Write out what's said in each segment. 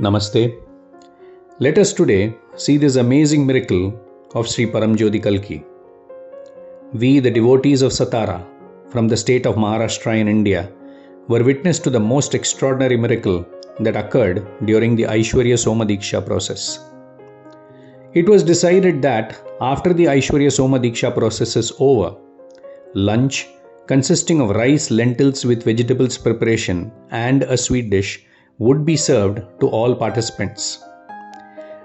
Namaste. Let us today see this amazing miracle of Sri Paramjyoti Kalki. We, the devotees of Satara, from the state of Maharashtra in India, were witness to the most extraordinary miracle that occurred during the Aishwarya Soma Diksha process. It was decided that after the Aishwarya Soma Diksha process is over, lunch consisting of rice, lentils with vegetables preparation and a sweet dish would be served to all participants.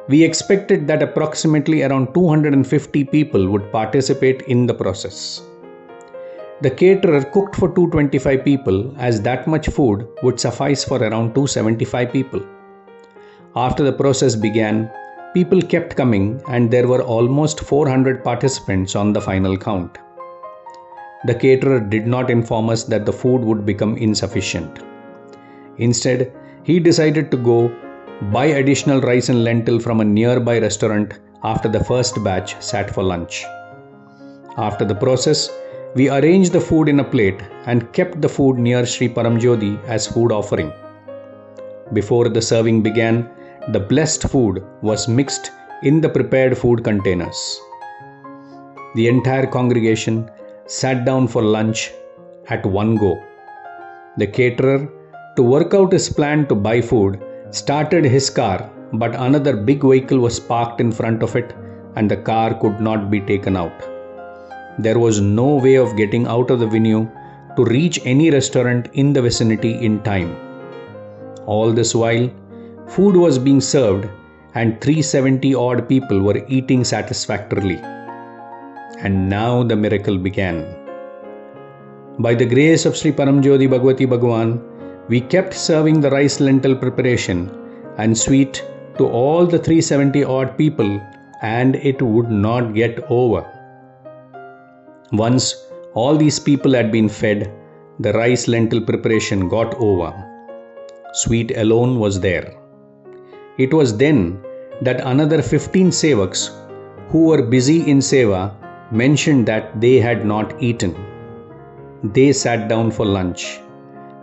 We expected that approximately around 250 people would participate in the process. The caterer cooked for 225 people, as that much food would suffice for around 275 people. After the process began, people kept coming and there were almost 400 participants on the final count. The caterer did not inform us that the food would become insufficient. Instead, he decided to go buy additional rice and lentil from a nearby restaurant after the first batch sat for lunch. After the process, we arranged the food in a plate and kept the food near Sri Paramjyoti as food offering. Before the serving began, the blessed food was mixed in the prepared food containers. The entire congregation sat down for lunch at one go. The caterer, to work out his plan to buy food, started his car, but another big vehicle was parked in front of it and the car could not be taken out. There was no way of getting out of the venue to reach any restaurant in the vicinity in time. All this while, food was being served and 370 odd people were eating satisfactorily. And now the miracle began. By the grace of Sri Paramjyoti Bhagavati Bhagavan, we kept serving the rice lentil preparation and sweet to all the 370 odd people, and it would not get over. Once all these people had been fed, the rice lentil preparation got over. Sweet alone was there. It was then that another 15 sevaks who were busy in seva mentioned that they had not eaten. They sat down for lunch.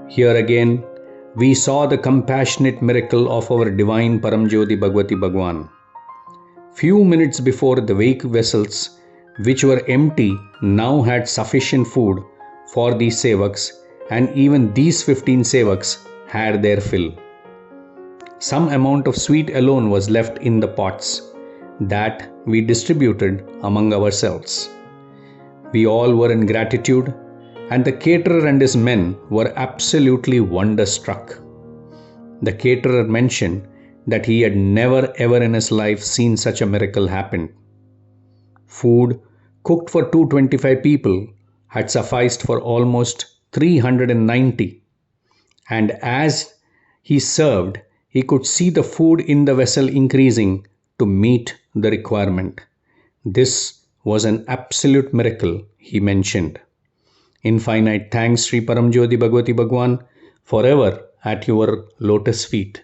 Here again, we saw the compassionate miracle of our divine Paramjyoti Bhagavati Bhagavan. Few minutes before, the weak vessels, which were empty, now had sufficient food for these sevaks, and even these 15 sevaks had their fill. Some amount of sweet alone was left in the pots that we distributed among ourselves. We all were in gratitude, and the caterer and his men were absolutely wonderstruck. The caterer mentioned that he had never ever in his life seen such a miracle happen. Food cooked for 225 people had sufficed for almost 390, and as he served, he could see the food in the vessel increasing to meet the requirement. This was an absolute miracle, he mentioned. Infinite thanks, Sri Paramjyoti Bhagavati Bhagavan, forever at your lotus feet.